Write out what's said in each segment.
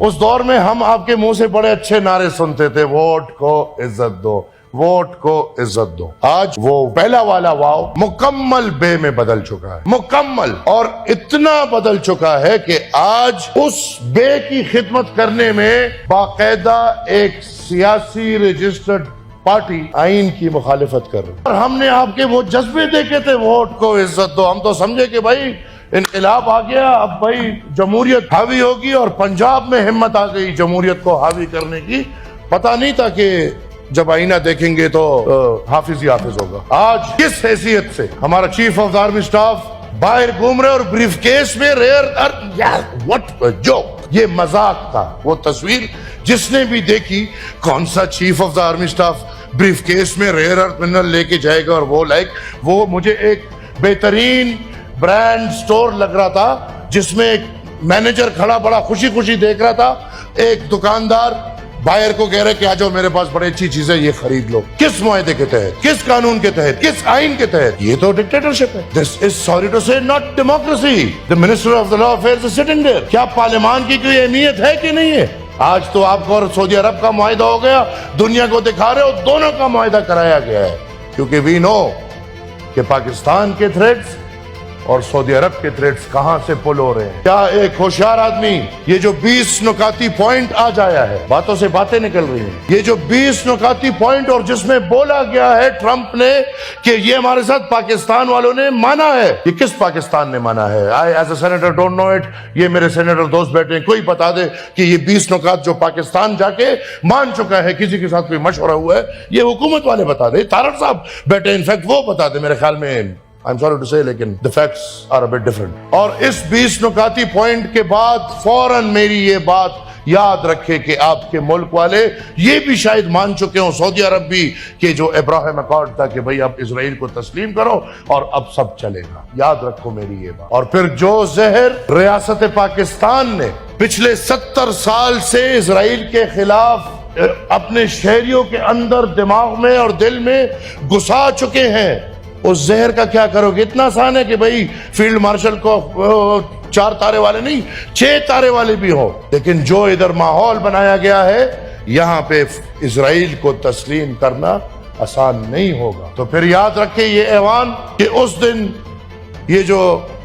उस दौर में हम आपके मुंह से बड़े अच्छे नारे सुनते थे, वोट को इज्जत दो, वोट को इज्जत दो। आज वो पहला वाला वाव मुकम्मल बे में बदल चुका है, मुकम्मल, और इतना बदल चुका है कि आज उस बे की खिदमत करने में बाकायदा एक सियासी रजिस्टर्ड पार्टी आइन की मुखालिफत कर रही है। और हमने आपके वो जज्बे देखे थे, वोट को इज्जत दो, हम तो समझे कि भाई इनकलाब आ गया, अब भाई जमहूरियत हावी होगी, और पंजाब में हिम्मत आ गई जमहूरियत को हावी करने की। पता नहीं था कि जब आईना देखेंगे तो हाफिज ही हाफिज होगा। आज किस हैसियत से हमारा chief of the army staff बाहर घूम रहे और ब्रीफकेस में व्हाट जोक, ये मजाक था। वो तस्वीर जिसने भी देखी, कौन सा chief of the army staff briefcase में रेयर अर्थ मिनरल लेके जाएगा, और वो मुझे एक बेहतरीन ब्रांड स्टोर लग रहा था जिसमें एक मैनेजर खड़ा बड़ा खुशी खुशी देख रहा था, एक दुकानदार बायर को कह रहे कि आ जाओ मेरे पास बड़ी अच्छी चीजें, ये खरीद लो। किस मुआहदे के तहत, किस कानून के तहत, किस आइन के तहत? ये तो डिक्टेटरशिप है। This is sorry to say not democracy. The minister of the law affairs is sitting there. क्या पार्लियामान की कोई अहमियत है कि नहीं है? आज तो आपको और सऊदी अरब का मुआहदा हो गया, दुनिया को दिखा रहे हो, दोनों का मुआहदा कराया गया है, क्योंकि वी नो कि पाकिस्तान के थ्रेट्स और सऊदी अरब के थ्रेट्स कहां से पुल हो रहे हैं। क्या एक होशियार आदमी ये जो 20 नुकाती पॉइंट आज आया है, बातों से बातें निकल रही हैं, ये जो 20 नुकाती पॉइंट और जिसमें बोला गया है ट्रंप ने कि ये हमारे साथ पाकिस्तान वालों ने माना है, ये किस पाकिस्तान ने माना है? I as a senator don't know it. ये मेरे सेनेटर दोस्त बैठे हैं, कोई बता दे कि ये 20 नुकात जो पाकिस्तान जाके मान चुका है, किसी के साथ कोई मशवरा हुआ है, ये हुकूमत वाले बता दे। तारड़ साहब बैठे, इनफैक्ट वो बता दे मेरे ख्याल में, I'm sorry to say, लेकिन the facts are a bit different। और इस 20 नुकाती पॉइंट के बाद फौरन मेरी ये बात याद रखे कि आपके मुल्क वाले ये भी शायद मान चुके हों, सऊदी अरब भी, कि जो इब्राहिम अकॉर्ड था कि भाई अब इजराइल को तस्लीम करो और अब सब चलेगा। याद रखो मेरी ये बात। और फिर जो जहर रियासत पाकिस्तान ने पिछले 70 साल से इजराइल के खिलाफ अपने शहरियों के अंदर, दिमाग में और दिल में घुसा चुके हैं, उस जहर का क्या करोगे? इतना आसान है कि भाई फील्ड मार्शल को 4 तारे वाले नहीं, 6 तारे वाले भी हो, लेकिन जो इधर माहौल बनाया गया है, यहां पे इजराइल को तस्लीम करना आसान नहीं होगा। तो फिर याद रखे ये ऐवान कि उस दिन ये जो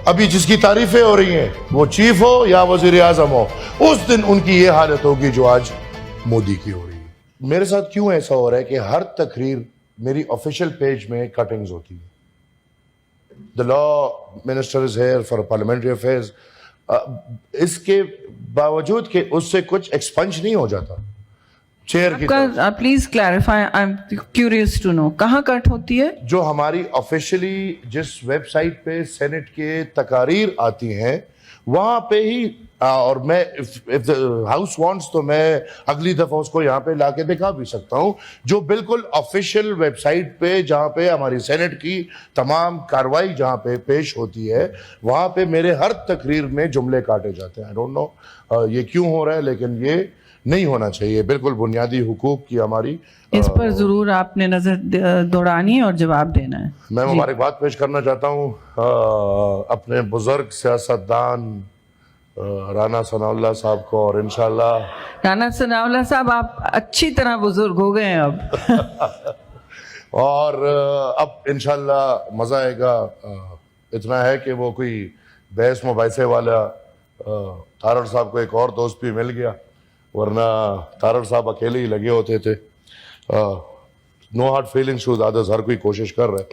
अभी जिसकी तारीफें हो रही हैं, वो चीफ हो या वजीर आजम हो, उस दिन उनकी ये हालत होगी जो आज मोदी की हो रही है। मेरे साथ क्यों ऐसा हो रहा है कि हर तकरीर मेरी ऑफिशियल पेज में कटिंग्स होती है? The law minister is here for parliamentary affairs, इसके बावजूद कि उससे कुछ एक्सपंज नहीं हो जाता चेयर की तरफ। Please clarify, I am curious to know, कहाँ कट होती है? जो हमारी ऑफिशियली जिस वेबसाइट पे सेनेट के तकारीर आती हैं वहां पे ही, और मैं इफ द हाउस वांट्स तो मैं अगली दफा उसको यहाँ पे लाके दिखा भी सकता हूँ, जो बिल्कुल ऑफिशियल वेबसाइट पे जहाँ पे हमारी सेनेट की तमाम कार्रवाई जहाँ पे पेश होती है, वहां पे मेरे हर तकरीर में जुमले काटे जाते हैं। आई डोंट नो ये क्यों हो रहा है, लेकिन ये नहीं होना चाहिए। बिल्कुल बुनियादी हुकूक की हमारी, इस पर जरूर आपने नजर दौड़ानी है और जवाब देना है। मैं मुबारकबाद पेश करना चाहता हूँ अपने बुजुर्ग सियासतदान राना सनाउल्लाह साहब को, और इंशाल्लाह राना सनाउल्लाह साहब आप अच्छी तरह बुजुर्ग हो गए हैं अब और अब इंशाल्लाह मजा आएगा। इतना है कि वो कोई बहस मुबाहिसे वाला तारड़ साहब को एक और दोस्त भी मिल गया, वरना तारड़ साहब अकेले ही लगे होते थे। No hard feelings to others, हर कोई कोशिश कर रहा है।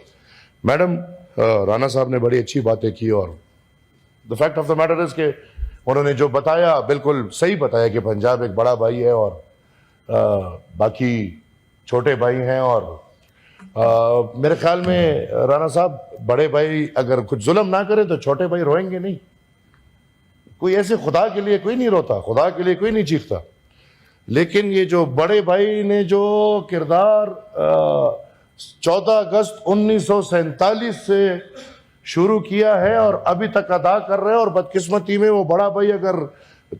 मैडम राना साहब ने बड़ी अच्छी बातें की, और the fact of the matter is के उन्होंने जो बताया बिल्कुल सही बताया कि पंजाब एक बड़ा भाई है और बाकी छोटे भाई हैं, और मेरे ख्याल में राना साहब, बड़े भाई अगर कुछ जुल्म ना करे तो छोटे भाई रोएंगे नहीं। कोई ऐसे खुदा के लिए कोई नहीं रोता, खुदा के लिए कोई नहीं चीखता, लेकिन ये जो बड़े भाई ने जो किरदार 14 अगस्त 1947 से शुरू किया है और अभी तक अदा कर रहे हैं, और बदकिस्मती में वो बड़ा भाई अगर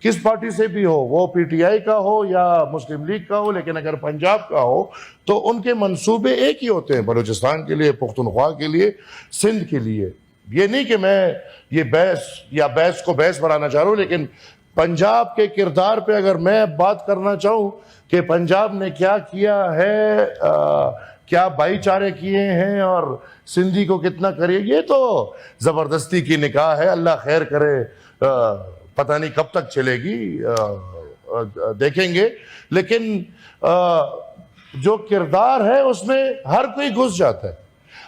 किस पार्टी से भी हो, वो पीटीआई का हो या मुस्लिम लीग का हो, लेकिन अगर पंजाब का हो तो उनके मंसूबे एक ही होते हैं, बलूचिस्तान के लिए, पुख्तनख्वा के लिए, सिंध के लिए। ये नहीं कि मैं ये बहस या बहस को बहस बनाना चाह रहा हूँ, लेकिन पंजाब के किरदार पे अगर मैं बात करना चाहूं कि पंजाब ने क्या किया है, क्या भाईचारे किए हैं और सिंधी को कितना करिए, ये तो जबरदस्ती की निकाह है। अल्लाह खैर करे, पता नहीं कब तक चलेगी, देखेंगे। लेकिन जो किरदार है उसमें हर कोई घुस जाता है।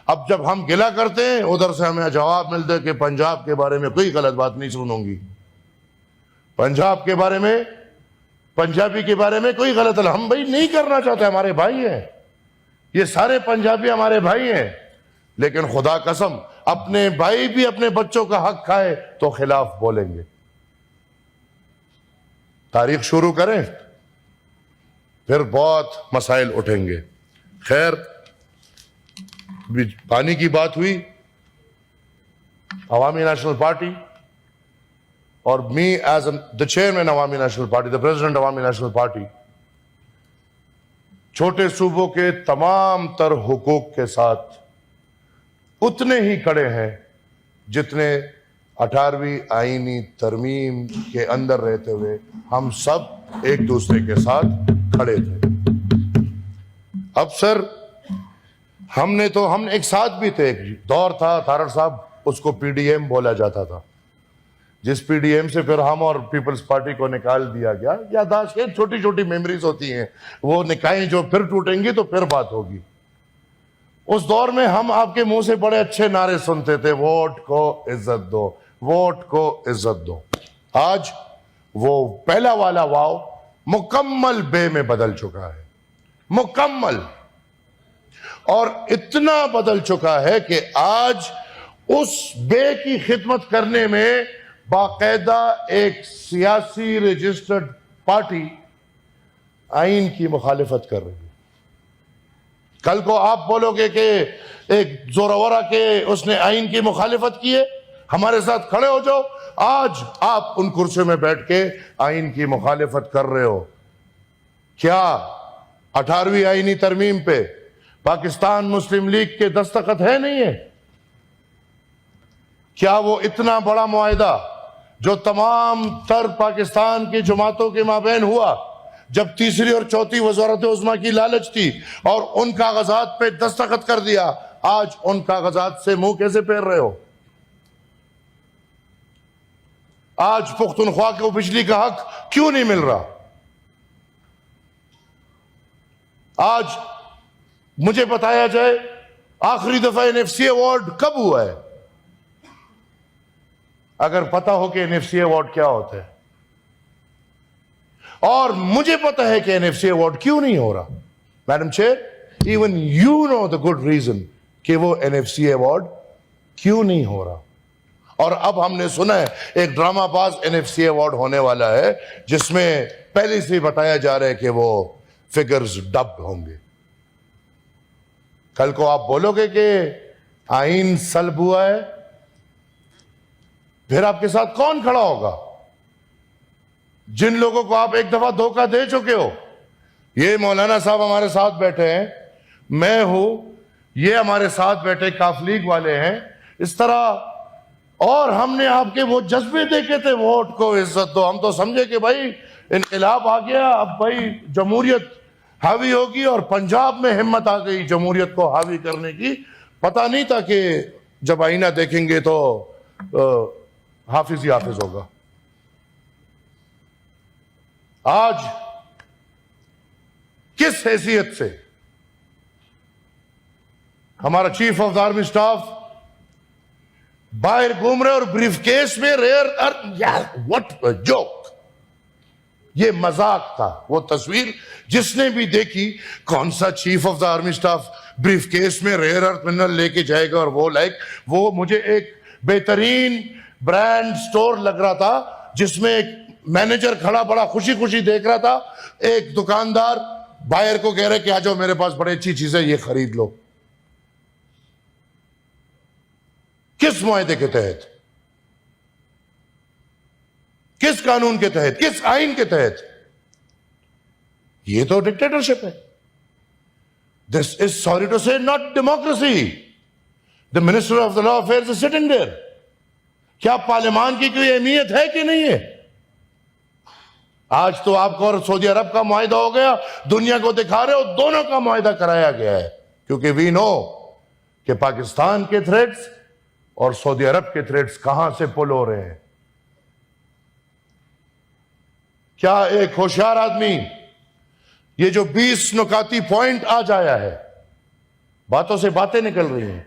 अब जब हम गिला करते हैं उधर से हमें जवाब मिलता है कि पंजाब के बारे में कोई गलत बात नहीं सुनूंगी, पंजाब के बारे में, पंजाबी के बारे में कोई गलत, हम भाई नहीं करना चाहते, हमारे भाई हैं ये सारे पंजाबी, हमारे भाई हैं। लेकिन खुदा कसम अपने भाई भी अपने बच्चों का हक खाए तो खिलाफ बोलेंगे। तारीख शुरू करें फिर बहुत मसाइल उठेंगे। खैर, पानी की बात हुई, अवामी नेशनल पार्टी और me as the chairman Awami National Party, the president Awami National Party, छोटे सूबों के तमाम तर हुकूक के साथ उतने ही खड़े हैं जितने 18वीं आईनी तरमीम के अंदर रहते हुए हम सब एक दूसरे के साथ खड़े थे। अब सर हम एक साथ भी थे, एक दौर था तारड़ साहब, उसको पीडीएम बोला जाता था, जिस पीडीएम से फिर हम और पीपल्स पार्टी को निकाल दिया गया। यादाश्त है, छोटी छोटी मेमोरीज होती हैं, वो निकाहें जो फिर टूटेंगी तो फिर बात होगी। उस दौर में हम आपके मुंह से बड़े अच्छे नारे सुनते थे, वोट को इज्जत दो, वोट को इज्जत दो। आज वो पहला वाला वाव मुकम्मल बे में बदल चुका है, मुकम्मल, और इतना बदल चुका है कि आज उस बे की खिदमत करने में बाकायदा एक सियासी रजिस्टर्ड पार्टी आइन की मुखालिफत कर रही है। कल को आप बोलोगे कि एक जोरावरा के उसने आइन की मुखालिफत की है, हमारे साथ खड़े हो जाओ। आज आप उन कुर्सियों में बैठ के आइन की मुखालिफत कर रहे हो। क्या 18वीं आईनी तरमीम पे पाकिस्तान मुस्लिम लीग के दस्तखत है, नहीं है? क्या वो इतना बड़ा मुआहिदा जो तमाम तर पाकिस्तान की जमातों के माबैन हुआ, जब तीसरी और चौथी वज़ारत उज़्मा की लालच थी और उन कागजात पे दस्तखत कर दिया, आज उन कागजात से मुंह कैसे फेर रहे हो? आज पुख्तनख्वा को बिजली का हक क्यों नहीं मिल रहा? आज मुझे बताया जाए आखिरी दफा एनएफसी अवार्ड कब हुआ है? अगर पता हो कि एनएफसी अवार्ड क्या होता है, और मुझे पता है कि एनएफसी अवार्ड क्यों नहीं हो रहा, madam chair, even you know the good reason कि वो एनएफसी अवार्ड क्यों नहीं हो रहा। और अब हमने सुना है एक ड्रामाबाज एनएफसी अवार्ड होने वाला है, जिसमें पहले से बताया जा रहा है कि वो फिगर्स डब होंगे। कल को आप बोलोगे कि आइन सल्ब हुआ है, फिर आपके साथ कौन खड़ा होगा? जिन लोगों को आप एक दफा धोखा दे चुके हो, ये मौलाना साहब हमारे साथ बैठे हैं, मैं हूं, ये हमारे साथ बैठे काफलीग वाले हैं, इस तरह। और हमने आपके वो जज्बे देखे थे, वोट को इज्जत दो, हम तो समझे कि भाई इनकलाब आ गया, अब भाई जमहूरियत हावी होगी, और पंजाब में हिम्मत आ गई जमहूरियत को हावी करने की। पता नहीं था कि जब आईना देखेंगे तो हाफिज ही हाफिज होगा। आज किस हैसियत से हमारा chief of the army staff बाहर घूम रहे और ब्रीफकेस में rare earth, what a joke. ये मजाक था। वो तस्वीर जिसने भी देखी, कौन सा chief of the army staff briefcase में रेयर अर्थ मिनरल लेके जाएगा, और वो मुझे एक बेहतरीन ब्रांड स्टोर लग रहा था, जिसमें एक मैनेजर खड़ा बड़ा खुशी खुशी देख रहा था, एक दुकानदार बायर को कह रहे कि आ जाओ मेरे पास बड़ी अच्छी चीजें, ये खरीद लो। किस मुआहदे के तहत, किस कानून के तहत, किस आइन के तहत? ये तो डिक्टेटरशिप है। This is, sorry to say, not democracy. The minister of the law affairs is sitting there. क्या पार्लियामान की कोई अहमियत है कि नहीं है? आज तो आपको और सऊदी अरब का मुआहिदा हो गया, दुनिया को दिखा रहे हो, दोनों का मुआहिदा कराया गया है, क्योंकि वी नो कि पाकिस्तान के थ्रेट्स और सऊदी अरब के थ्रेट्स कहां से पुल हो रहे हैं। क्या एक होशियार आदमी ये जो 20 नुकाती पॉइंट आज आया है, बातों से बातें निकल रही हैं,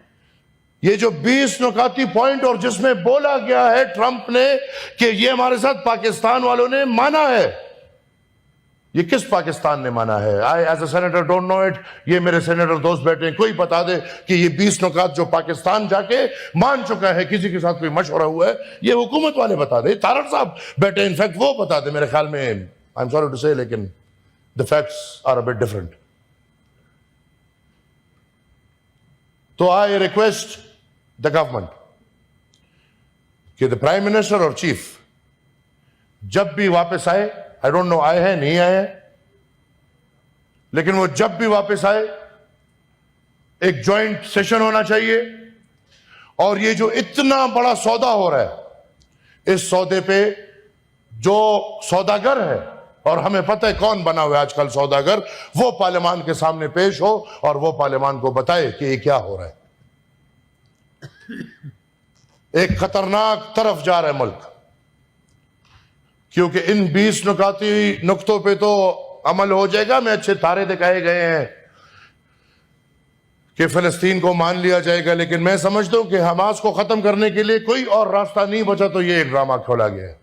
ये जो 20 नुकाती पॉइंट और जिसमें बोला गया है ट्रंप ने कि ये हमारे साथ पाकिस्तान वालों ने माना है, ये किस पाकिस्तान ने माना है? I as a senator don't know it. ये मेरे सेनेटर दोस्त बैठे हैं, कोई बता दे कि ये 20 नुकात जो पाकिस्तान जाके मान चुका है, किसी के साथ कोई मशवरा हुआ है, ये हुकूमत वाले बता दे। तारड़ साहब बैठे, इनफैक्ट वो बता दे। मेरे ख्याल में, I am sorry to say, लेकिन the facts are a bit different. तो आई रिक्वेस्ट द गवर्नमेंट कि द प्राइम मिनिस्टर और चीफ जब भी वापस आए, आई डोंट नो आए हैं नहीं आए हैं, लेकिन वो जब भी वापस आए एक जॉइंट सेशन होना चाहिए। और ये जो इतना बड़ा सौदा हो रहा है, इस सौदे पे जो सौदागर है, और हमें पता है कौन बना हुआ है आजकल सौदागर, वो पार्लियामान के सामने पेश हो और वो पार्लियामान को बताए कि ये क्या हो रहा है। एक खतरनाक तरफ जा रहा है मुल्क, क्योंकि इन 20 नुकाती नुक्तों पे तो अमल हो जाएगा, में अच्छे तारे दिखाए गए हैं कि फिलिस्तीन को मान लिया जाएगा, लेकिन मैं समझता हूं कि हमास को खत्म करने के लिए कोई और रास्ता नहीं बचा, तो ये एक ड्रामा खोला गया है।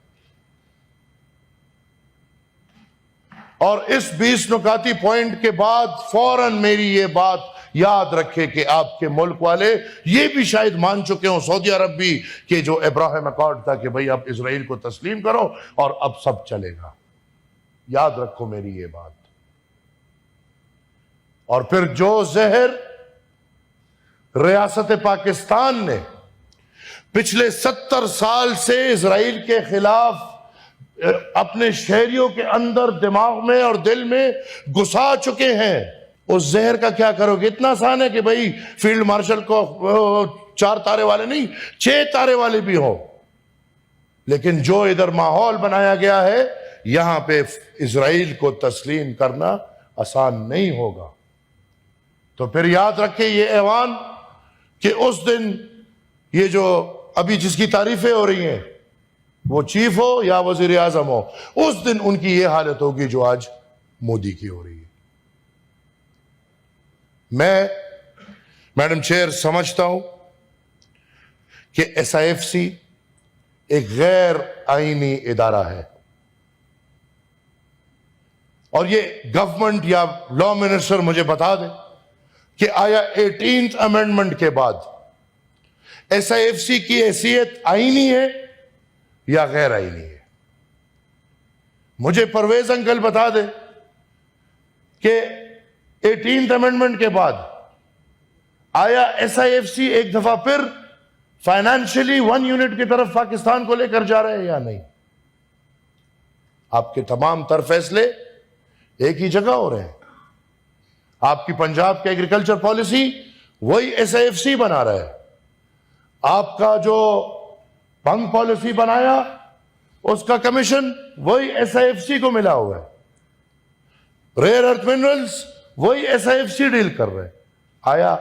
और इस 20 नुकाती पॉइंट के बाद फौरन मेरी ये बात याद रखे कि आपके मुल्क वाले ये भी शायद मान चुके हों, सऊदी अरब भी, कि जो इब्राहिम अकॉर्ड था कि भाई अब इजराइल को तस्लीम करो और अब सब चलेगा। याद रखो मेरी ये बात। और फिर जो जहर रियासत पाकिस्तान ने पिछले 70 साल से इजराइल के खिलाफ अपने शहरियों के अंदर, दिमाग में और दिल में घुसा चुके हैं, उस जहर का क्या करोगे? इतना आसान है कि भाई फील्ड मार्शल को 4 तारे वाले नहीं, 6 तारे वाले भी हो, लेकिन जो इधर माहौल बनाया गया है, यहां पे इजराइल को तस्लीम करना आसान नहीं होगा। तो फिर याद रखें ये ऐवान कि उस दिन ये जो अभी जिसकी तारीफें हो रही हैं, वो चीफ हो या वजीर आजम हो, उस दिन उनकी ये हालत होगी जो आज मोदी की हो रही है। मैं मैडम चेयर समझता हूं कि SIFC एक गैर आईनी इदारा है, और ये गवर्नमेंट या लॉ मिनिस्टर मुझे बता दे कि आया 18th अमेंडमेंट के बाद SIFC की हैसियत आईनी है या गैर आईनी है? मुझे परवेज अंकल बता दे कि 18th अमेंडमेंट के बाद आया SIFC एक दफा फिर फाइनेंशियली 1 यूनिट की तरफ पाकिस्तान को लेकर जा रहे हैं या नहीं? आपके तमाम तर फैसले एक ही जगह हो रहे हैं। आपकी पंजाब की एग्रीकल्चर पॉलिसी वही SIFC बना रहा है, आपका जो पंग पॉलिसी बनाया उसका कमीशन वही SIFC को मिला हुआ है, रेयर अर्थ मिनरल्स वही SIFC डील कर रहे हैं। आया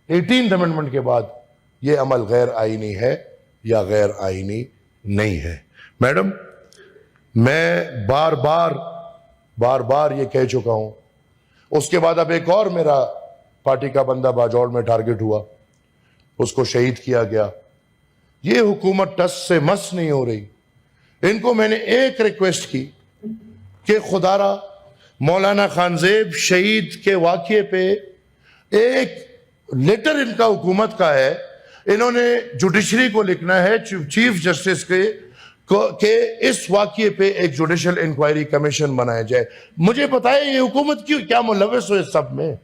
18th अमेंडमेंट के बाद यह अमल गैर आईनी है या गैर आईनी नहीं है? मैडम, मैं बार बार ये कह चुका हूं। उसके बाद अब एक और मेरा पार्टी का बंदा बाजौड़ में टारगेट हुआ, उसको शहीद किया गया। ये हुकूमत टस से मस नहीं हो रही। इनको मैंने एक रिक्वेस्ट की कि खुदारा मौलाना खानजेब शहीद के वाकये पे एक लेटर इनका हुकूमत का है, इन्होंने जुडिशरी को लिखना है, चीफ जस्टिस के इस वाकये पे एक जुडिशियल इंक्वायरी कमीशन बनाया जाए। मुझे बताए ये हुकूमत क्यों, क्या मुलविस हो इस सब में?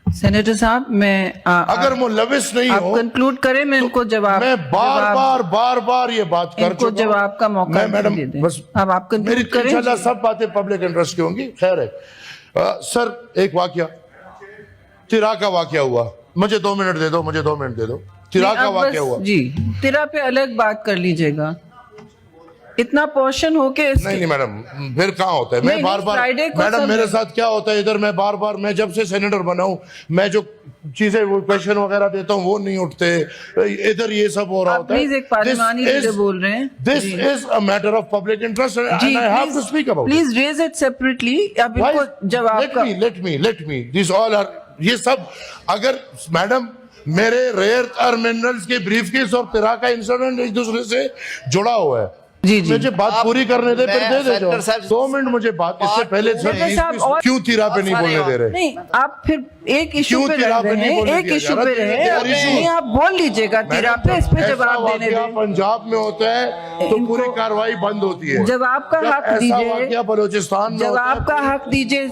सेनेटर साहब, मैं अगर मुलविस नहीं आप हो, कंक्लूड करें, मैं इनको जवाब, मैं बार बार ये बात कर इनको चुका हूं। जवाब का मौका मैं मैडम दे दें। बस अब आप कंक्लूड मेरी करें। इंशाल्लाह सब बातें पब्लिक इंटरेस्ट की होंगी। खैर है सर, एक वाकया तिरा का वाकया हुआ, मुझे 2 मिनट दे दो, मुझे 2 मिनट दे दो। तिरा का अब वाकया बस- हुआ जी, तिरा पे अलग बात कर लीजिएगा। इतना पोर्शन होके नहीं नहीं मैडम, फिर कहाँ होता है? मैं नहीं, बार बार फ्राइडे को मैडम सब मेरे है। साथ क्या होता है इधर, मैं बार बार, मैं जब से सेनेटर बना हूँ, मैं जो चीजें वो क्वेश्चन वगैरह देता हूँ वो नहीं उठते, इधर ये सब हो रहा आप होता है। प्लीज एक पार्लिमानी लीडर बोल रहे हैं। This is a matter of public interest and I have to speak about it. Please raise it separately. अब इनको जवाब का let me this all are, ये सब अगर मैडम मेरे रेयर अर्थ मिनरल्स के ब्रीफकेस और तिरा का इंसिडेंट एक दूसरे से जुड़ा हुआ है। जी जी मुझे बात पूरी करने दे, फिर दे दे सेनेटर साहब, 2 मिनट मुझे बात, इससे पहले सेनेटर साहब, और- क्यों तिरा पे नहीं बोलने दे रहे? नहीं, आप फिर एक इशू क्यों पे तिरा रह पे रहे नहीं हैं, बोलने एक दिया इशू जा पे रहा? रहे हैं। और issue- नहीं, आप बोल लीजिएगा तिरा पे, इस पे ऐसा जवाब देने वाकया दें। पंजाब में होता है तो पूरी कार्रवाई बंद होती है। जवाब का जब हक ऐसा दीजिए, वाकया बलूचिस्तान में होता है, जवाब का हक दीजिए।